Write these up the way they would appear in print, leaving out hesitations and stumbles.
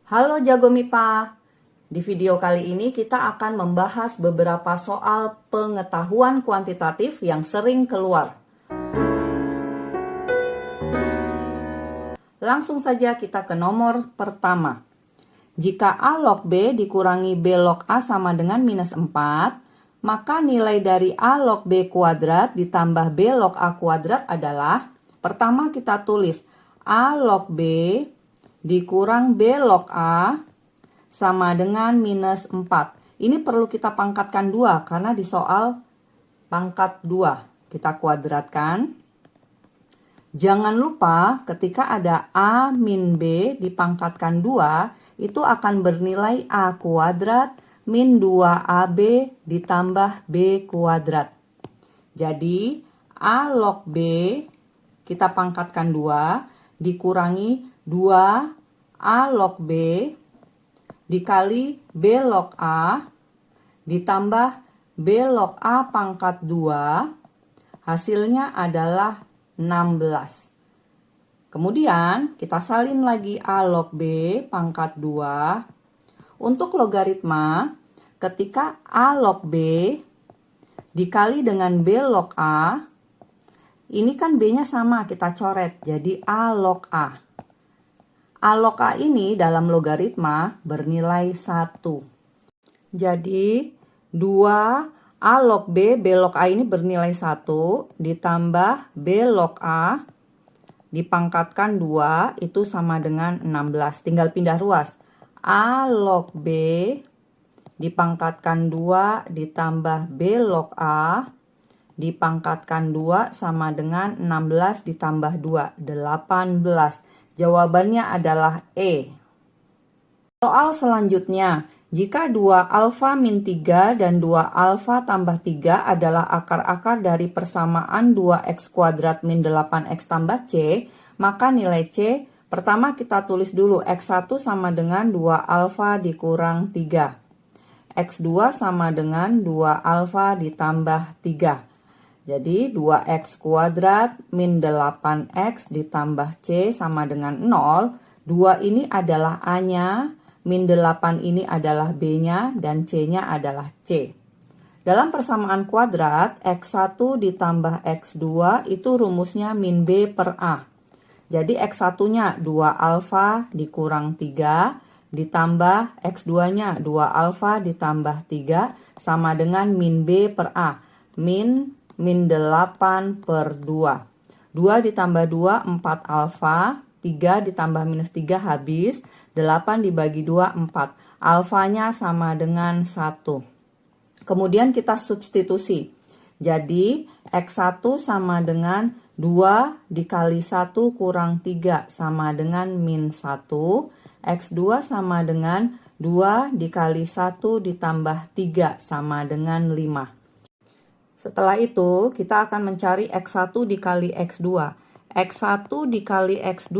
Halo Jago MIPA. Di video kali ini kita akan membahas beberapa soal pengetahuan kuantitatif yang sering keluar. Langsung saja kita ke nomor pertama. Jika A log B dikurangi B log A sama dengan minus 4, maka nilai dari A log B kuadrat ditambah B log A kuadrat adalah, pertama kita tulis A log B dikurang B log A sama dengan minus 4. Ini perlu kita pangkatkan 2 karena di soal pangkat 2. Kita kuadratkan. Jangan lupa ketika ada A min B dipangkatkan 2, itu akan bernilai A kuadrat min 2AB ditambah B kuadrat. Jadi A log B kita pangkatkan 2 dikurangi 2 A log B dikali B log A ditambah B log A pangkat 2, hasilnya adalah 16. Kemudian kita salin lagi A log B pangkat 2. Untuk logaritma, ketika A log B dikali dengan B log A, ini kan B-nya sama, kita coret, jadi A log A. A log A ini dalam logaritma bernilai 1. Jadi 2 A log B, B log A ini bernilai 1, ditambah B log A, dipangkatkan 2, itu sama dengan 16. Tinggal pindah ruas. A log B, dipangkatkan 2, ditambah B log A, dipangkatkan 2, sama dengan 16 ditambah 2, 18. Jawabannya adalah E. Soal selanjutnya, jika 2 alfa min 3 dan 2 alfa tambah 3 adalah akar-akar dari persamaan 2x kuadrat min 8x tambah c, maka nilai c, pertama kita tulis dulu x1 sama dengan 2 alfa dikurang 3. x2 sama dengan 2 alfa ditambah 3. Jadi 2x kuadrat min 8x ditambah c sama dengan 0. 2 ini adalah A-nya, min 8 ini adalah B-nya, dan C-nya adalah C. Dalam persamaan kuadrat, x1 ditambah x2 itu rumusnya min B per A. Jadi x1-nya 2 alfa dikurang 3, ditambah x2-nya 2 alfa ditambah 3, sama dengan min B per A. Min 8 per 2. 2 ditambah 2, 4 alfa. 3 ditambah minus 3 habis. 8 dibagi 2, 4. Alfanya sama dengan 1. Kemudian kita substitusi. Jadi, X1 sama dengan 2 dikali 1 kurang 3 sama dengan min 1. X2 sama dengan 2 dikali 1 ditambah 3 sama dengan 5. Setelah itu, kita akan mencari X1 dikali X2. X1 dikali X2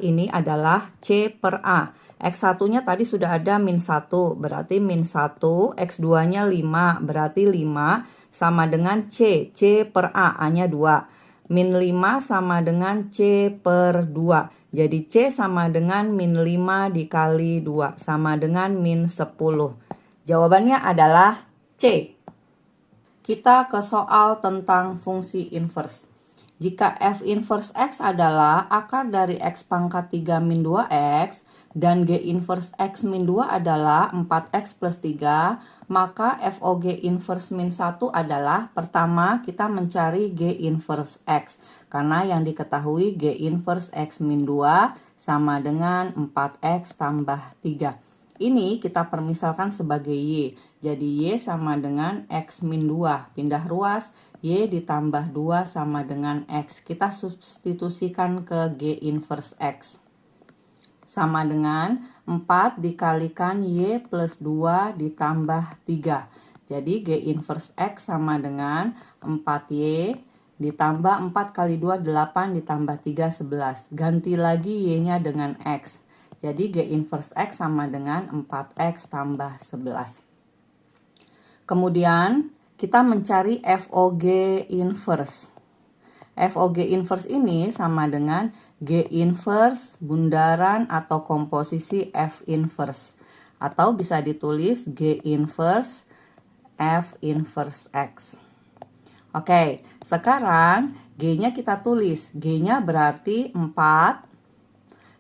ini adalah C per A. X1-nya tadi sudah ada min 1, berarti min 1. X2-nya 5, berarti 5 sama dengan C. C per A, A-nya 2. Min 5 sama dengan C per 2. Jadi C sama dengan min 5 dikali 2, sama dengan min 10. Jawabannya adalah C. Kita ke soal tentang fungsi inverse. Jika f inverse x adalah akar dari x pangkat 3 min 2x dan g inverse x min 2 adalah 4x plus 3, maka FOG inverse min 1 adalah, pertama kita mencari g inverse x. Karena yang diketahui g inverse x min 2 sama dengan 4x tambah 3. Ini kita permisalkan sebagai y. Jadi y sama dengan x min 2. Pindah ruas, y ditambah 2 sama dengan x. Kita substitusikan ke g inverse x. Sama dengan 4 dikalikan y plus 2 ditambah 3. Jadi g inverse x sama dengan 4y ditambah 4 kali 2, 8 ditambah 3, 11. Ganti lagi y-nya dengan x. Jadi g inverse x sama dengan 4x tambah 11. Kemudian kita mencari FOG inverse. FOG inverse ini sama dengan G inverse, bundaran atau komposisi F inverse. Atau bisa ditulis G inverse F inverse X. Oke, sekarang G-nya kita tulis. G-nya berarti 4.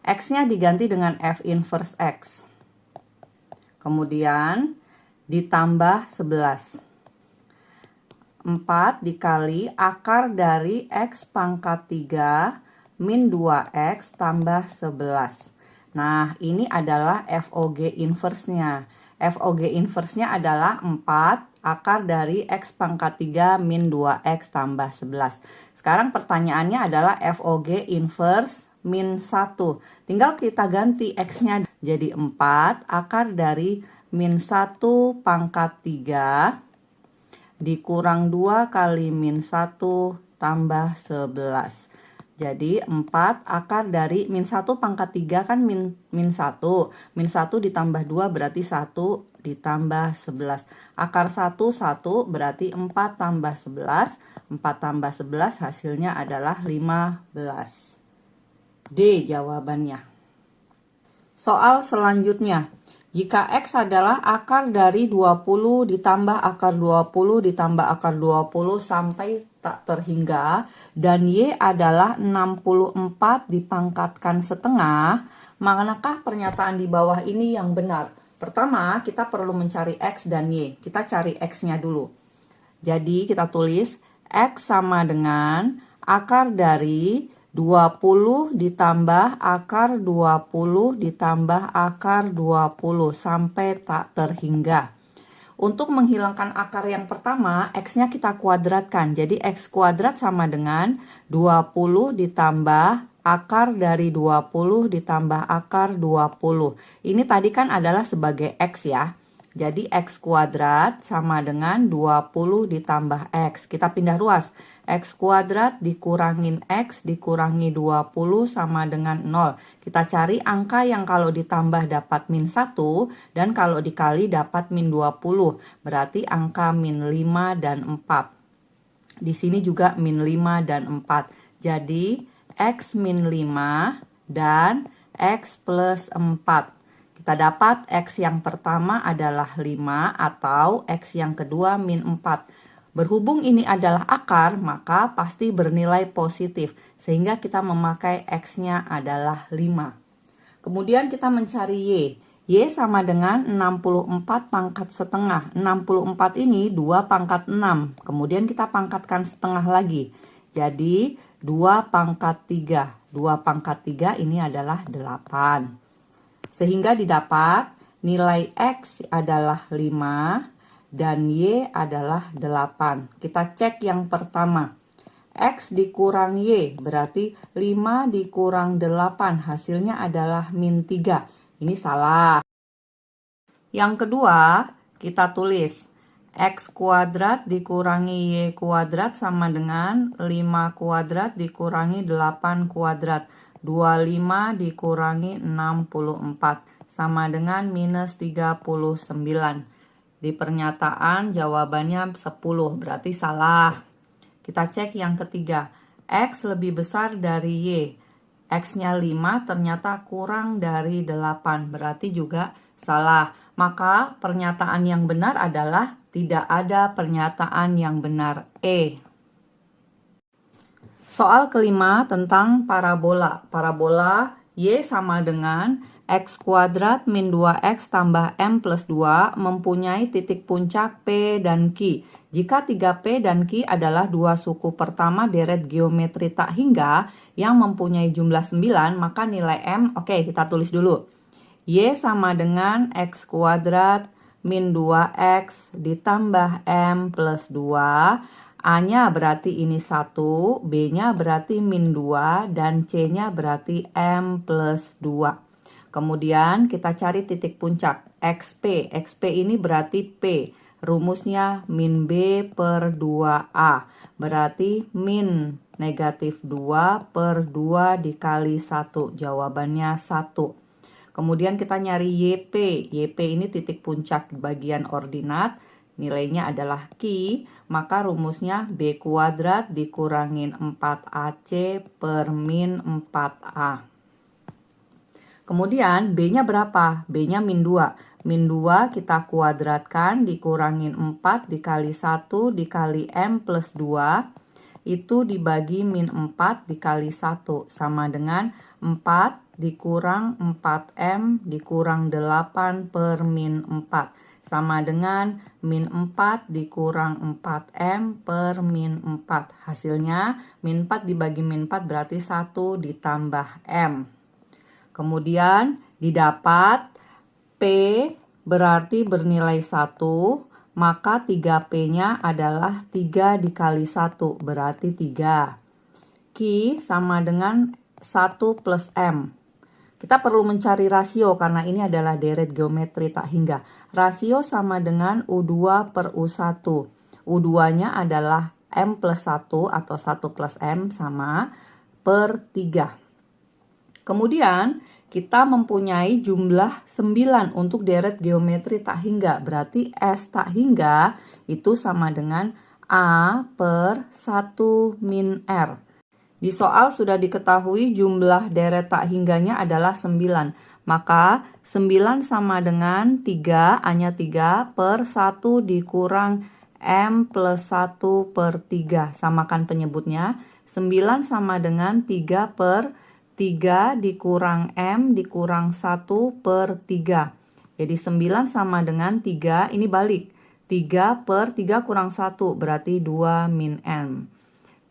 X-nya diganti dengan F inverse X. Kemudian ditambah 11. 4 dikali akar dari X pangkat 3 min 2X tambah 11. Nah, ini adalah FOG inverse-nya. FOG inverse-nya adalah 4 akar dari X pangkat 3 min 2X tambah 11. Sekarang pertanyaannya adalah FOG inverse min 1. Tinggal kita ganti X-nya jadi 4 akar dari min 1 pangkat 3 dikurang 2 kali min 1 tambah 11. Jadi 4 akar dari min 1 pangkat 3 kan min 1. Min 1 ditambah 2 berarti 1 ditambah 11. Akar 1 berarti 4 tambah 11. 4 tambah 11 hasilnya adalah 15. D jawabannya. Soal selanjutnya. Jika X adalah akar dari 20 ditambah akar 20 ditambah akar 20 sampai tak terhingga dan Y adalah 64 dipangkatkan setengah, manakah pernyataan di bawah ini yang benar? Pertama, kita perlu mencari X dan Y. Kita cari X-nya dulu. Jadi kita tulis X sama dengan akar dari 20 ditambah akar 20 ditambah akar 20 sampai tak terhingga. Untuk menghilangkan akar yang pertama, X-nya kita kuadratkan. Jadi X kuadrat sama dengan 20 ditambah akar dari 20 ditambah akar 20. Ini tadi kan adalah sebagai X ya. Jadi X kuadrat sama dengan 20 ditambah X. Kita pindah ruas. X kuadrat dikurangin X dikurangi 20 sama dengan 0. Kita cari angka yang kalau ditambah dapat min 1 dan kalau dikali dapat min 20. Berarti angka min 5 dan 4. Di sini juga min 5 dan 4. Jadi X min 5 dan X plus 4. Kita dapat X yang pertama adalah 5 atau X yang kedua min 4. Berhubung ini adalah akar, maka pasti bernilai positif. Sehingga kita memakai X-nya adalah 5. Kemudian kita mencari Y. Y sama dengan 64 pangkat setengah. 64 ini 2 pangkat 6. Kemudian kita pangkatkan setengah lagi. Jadi 2 pangkat 3. 2 pangkat 3 ini adalah 8. Sehingga didapat nilai X adalah 5. Dan Y adalah 8. Kita cek yang pertama. X dikurang Y berarti 5 dikurang 8. Hasilnya adalah min 3. Ini salah. Yang kedua, kita tulis. X kuadrat dikurangi Y kuadrat sama dengan 5 kuadrat dikurangi 8 kuadrat. 25 dikurangi 64. Sama dengan minus 39. Di pernyataan jawabannya 10, berarti salah. Kita cek yang ketiga. X lebih besar dari Y. X-nya 5 ternyata kurang dari 8, berarti juga salah. Maka pernyataan yang benar adalah tidak ada pernyataan yang benar. E. Soal kelima tentang parabola. Parabola Y sama dengan X kuadrat min 2X tambah M plus 2 mempunyai titik puncak P dan Q. Jika 3P dan Q adalah dua suku pertama deret geometri tak hingga yang mempunyai jumlah 9, maka nilai M, oke kita tulis dulu. Y sama dengan X kuadrat min 2X ditambah M plus 2. A-nya berarti ini 1, B-nya berarti min 2, dan C-nya berarti M plus 2. Kemudian kita cari titik puncak XP. XP ini berarti P. Rumusnya min B per 2A. Berarti min negatif 2 per 2 dikali 1. Jawabannya 1. Kemudian kita nyari YP. YP ini titik puncak bagian ordinat. nilainya adalah Q, maka rumusnya B kuadrat dikurangin 4AC per min 4A. Kemudian B-nya berapa? B-nya min 2. Min 2 kita kuadratkan dikurangin 4 dikali 1 dikali M plus 2. Itu dibagi min 4 dikali 1. Sama dengan 4 dikurang 4M dikurang 8 per min 4. Sama dengan min 4 dikurang 4M per min 4. Hasilnya min 4 dibagi min 4 berarti 1 ditambah M. Kemudian didapat P berarti bernilai 1, maka 3P-nya adalah 3 dikali 1, berarti 3. Q sama dengan 1 plus M. Kita perlu mencari rasio karena ini adalah deret geometri tak hingga. Rasio sama dengan U2 per U1. U2-nya adalah M plus 1 atau 1 plus M sama per 3. Kemudian kita mempunyai jumlah 9 untuk deret geometri tak hingga. Berarti S tak hingga itu sama dengan A per 1 min R. Di soal sudah diketahui jumlah deret tak hingganya adalah 9. Maka 9 sama dengan 3, A-nya 3 per 1 dikurang M plus 1 per 3. Samakan penyebutnya. 9 sama dengan 3 per 3 dikurang M dikurang 1 per 3. Jadi 9 sama dengan 3, ini balik. 3 per 3 kurang 1, berarti 2 min M.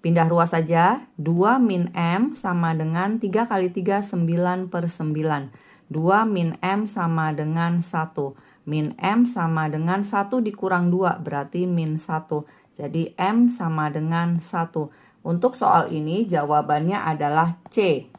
Pindah ruas saja, 2 min M sama dengan 3 kali 3, 9 per 9. 2 min M sama dengan 1. Min M sama dengan 1 dikurang 2, berarti min 1. Jadi M sama dengan 1. Untuk soal ini jawabannya adalah C.